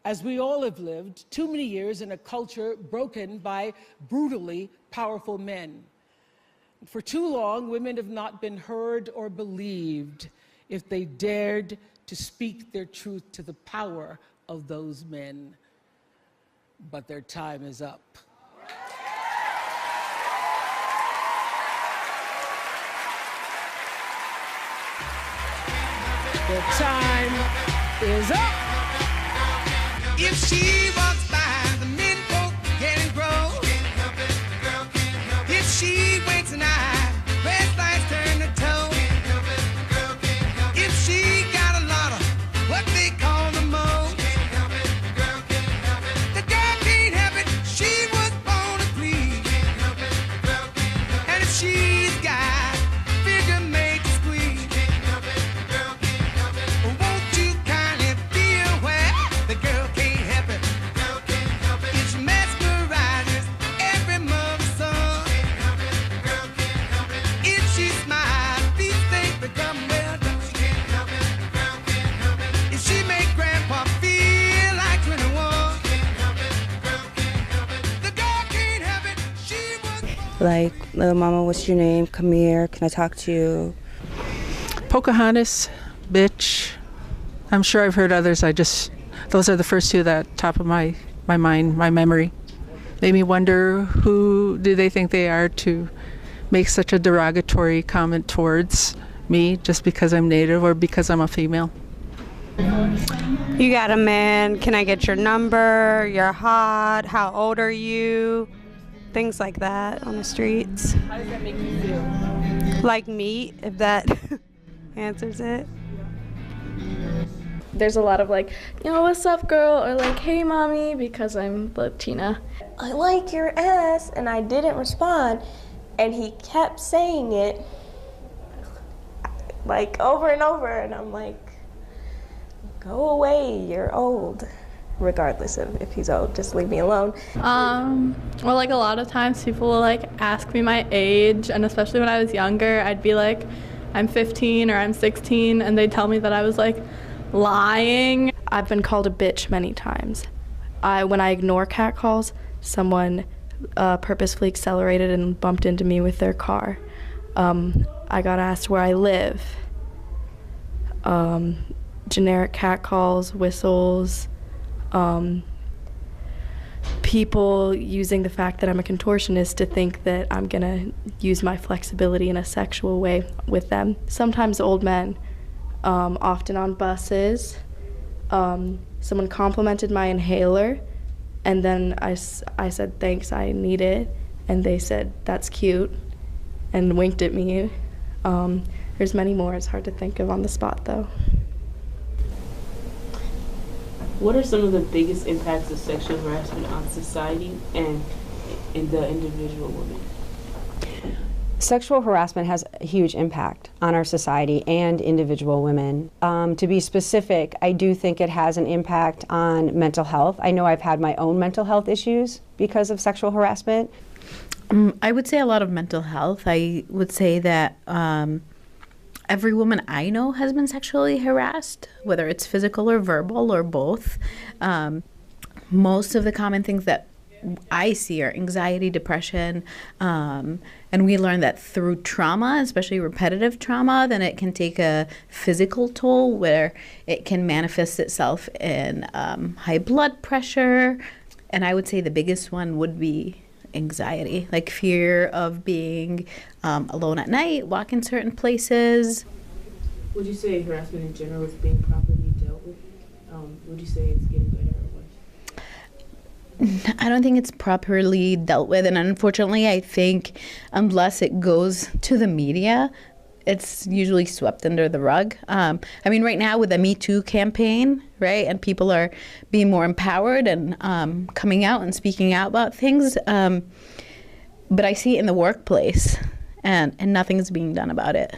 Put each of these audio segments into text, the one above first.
as we all have lived too many years in a culture broken by brutally powerful men. For too long, women have not been heard or believed if they dared to speak their truth to the power of those men. But their time is up. Their time is up. If she walks by, the men folk getting grown. If she winks an eye, red lights turn to toe. If she got a lot of what they call the mo, the girl can't help it. She was born to please. And if she's got figure made to squeeze, won't you kindly be aware the girl can't help it. It mesmerizes every mother's son. If she smiles, these things become well done. If she make grandpa feel like 21, the girl can't help it. She was Like, little mama, what's your name? Come here. Can I talk to you? Pocahontas, bitch. I'm sure I've heard others. Those are the first two that top of my mind, my memory. Made me wonder, who do they think they are to make such a derogatory comment towards me just because I'm Native or because I'm a female? You got a man. Can I get your number? You're hot. How old are you? Things like that on the streets. How does that make you feel? Like meat, if that answers it. There's a lot of like, what's up, girl? Or like, hey, mommy, because I'm Latina. I like your ass, and I didn't respond, and he kept saying it like over and over, and I'm like, go away, you're old. Regardless of if he's old, just leave me alone. Well, like a lot of times people will like ask me my age, and especially when I was younger, I'd be like, I'm 15 or I'm 16, and they'd tell me that I was like lying. I've been called a bitch many times. When I ignore catcalls, someone purposefully accelerated and bumped into me with their car. I got asked where I live. Generic catcalls, whistles, people using the fact that I'm a contortionist to think that I'm gonna use my flexibility in a sexual way with them. Sometimes old men, often on buses. Someone complimented my inhaler, and then I said, thanks, I need it, and they said, that's cute, and winked at me. There's many more. It's hard to think of on the spot, though. What are some of the biggest impacts of sexual harassment on society and in the individual woman? Sexual harassment has a huge impact on our society and individual women. To be specific, I do think it has an impact on mental health. I know I've had my own mental health issues because of sexual harassment. I would say a lot of mental health. I would say that every woman I know has been sexually harassed, whether it's physical or verbal or both. Most of the common things that I see are anxiety, depression, and we learn that through trauma, especially repetitive trauma, then it can take a physical toll where it can manifest itself in high blood pressure. And I would say the biggest one would be anxiety, like fear of being alone at night, walking certain places. Would you say harassment in general is being properly dealt with? Would you say it's getting better or worse? I don't think it's properly dealt with, and unfortunately I think unless it goes to the media, it's usually swept under the rug. I mean, right now with the Me Too campaign, right, and people are being more empowered and coming out and speaking out about things, but I see it in the workplace, and nothing's being done about it.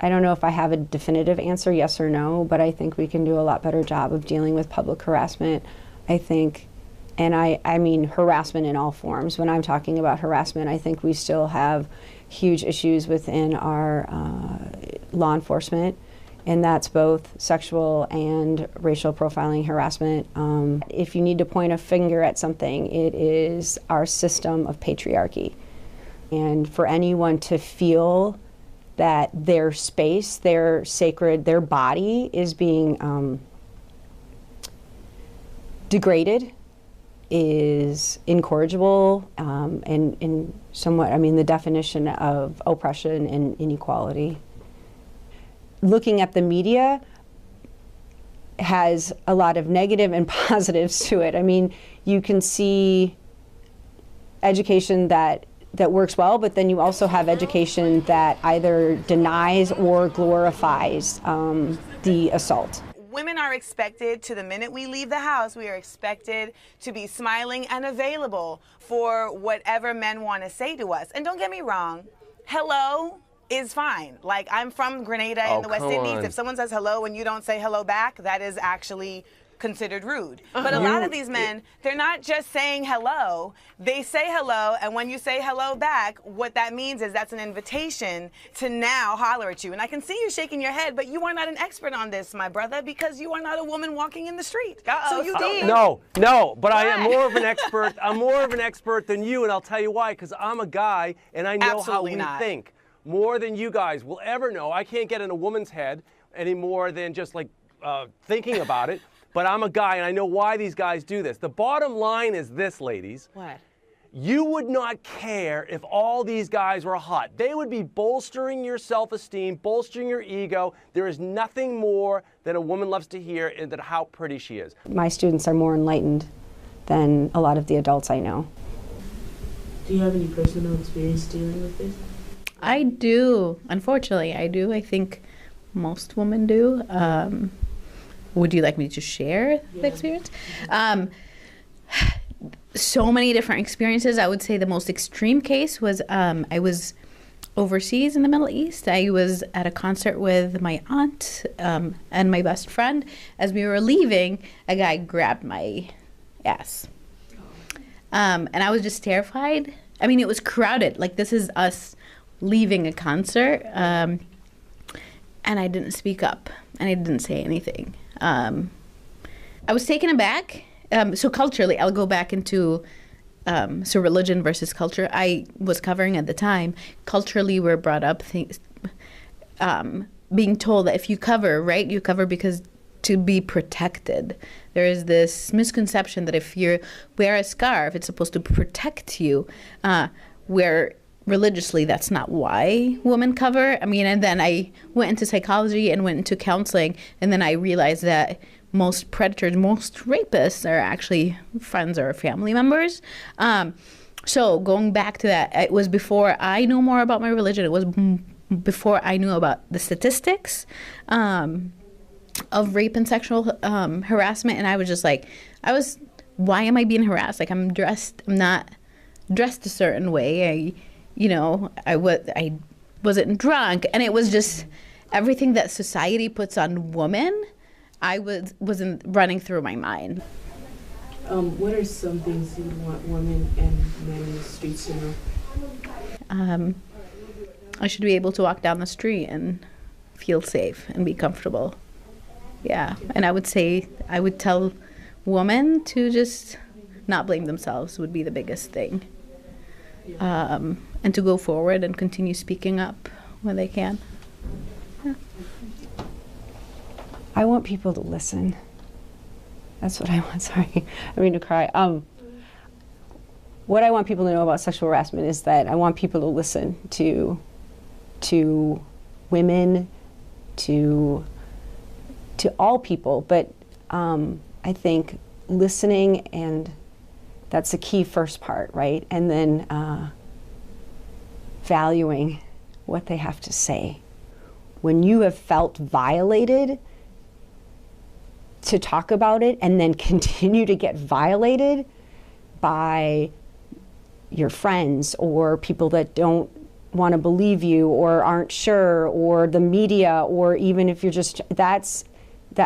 I don't know if I have a definitive answer, yes or no, but I think we can do a lot better job of dealing with public harassment. I think, and I mean harassment in all forms. When I'm talking about harassment, I think we still have huge issues within our law enforcement and that's both sexual and racial profiling harassment. If you need to point a finger at something, it is our system of patriarchy. And for anyone to feel that their space, their sacred, their body is being degraded is incorrigible, and somewhat, I mean, the definition of oppression and inequality. Looking at the media has a lot of negative and positives to it. I mean, you can see education that works well, but then you also have education that either denies or glorifies the assault. Women are expected, to the minute we leave the house, we are expected to be smiling and available for whatever men want to say to us. And don't get me wrong, hello is fine. Like, I'm from Grenada in the West Indies. If someone says hello and you don't say hello back, that is actually considered rude. But a lot of these men, they're not just saying hello, they say hello, and when you say hello back, what that means is that's an invitation to now holler at you. And I can see you shaking your head, but you are not an expert on this, my brother, because you are not a woman walking in the street. So you did. No, but I am more of an expert. I'm more of an expert than you, and I'll tell you why, because I'm a guy, and I know Absolutely how we not. think. More than you guys will ever know. I can't get in a woman's head any more than just like thinking about it. But I'm a guy, and I know why these guys do this. The bottom line is this, ladies. What? You would not care if all these guys were hot. They would be bolstering your self-esteem, bolstering your ego. There is nothing more that a woman loves to hear than how pretty she is. My students are more enlightened than a lot of the adults I know. Do you have any personal experience dealing with this? I do. Unfortunately, I do. I think most women do. Would you like me to share the experience? So many different experiences. I would say the most extreme case was I was overseas in the Middle East. I was at a concert with my aunt and my best friend. As we were leaving, a guy grabbed my ass. And I was just terrified. I mean, it was crowded. Like, this is us leaving a concert. And I didn't speak up, and I didn't say anything. I was taken aback. So culturally, I'll go back into so religion versus culture. I was covering at the time. Culturally, we're brought up being told that if you cover, right, you cover because to be protected. There is this misconception that if you wear a scarf, it's supposed to protect you, where religiously that's not why women cover. I mean, and then I went into psychology and went into counseling, and then I realized that most predators, most rapists are actually friends or family members. So going back to that, it was before I knew more about my religion. It was before I knew about the statistics of rape and sexual harassment, and I was just like, why am I being harassed? Like, I'm not dressed a certain way. I wasn't drunk, and it was just everything that society puts on women. I wasn't running through my mind. What are some things you want women and men in the streets to know? I should be able to walk down the street and feel safe and be comfortable. Yeah, and I would tell women to just not blame themselves would be the biggest thing. And to go forward and continue speaking up when they can. Yeah. I want people to listen. That's what I want. Sorry, I mean to cry. What I want people to know about sexual harassment is that I want people to listen to women, to all people. But I think listening, and that's the key first part, right? And then valuing what they have to say. When you have felt violated, to talk about it and then continue to get violated by your friends or people that don't want to believe you or aren't sure, or the media, or even if you're just, that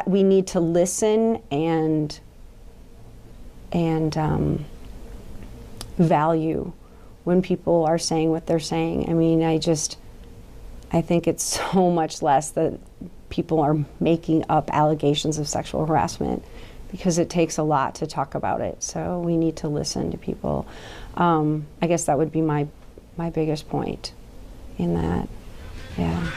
we need to listen and value when people are saying what they're saying. I mean, I think it's so much less that people are making up allegations of sexual harassment, because it takes a lot to talk about it. So we need to listen to people. I guess that would be my biggest point in that. Yeah.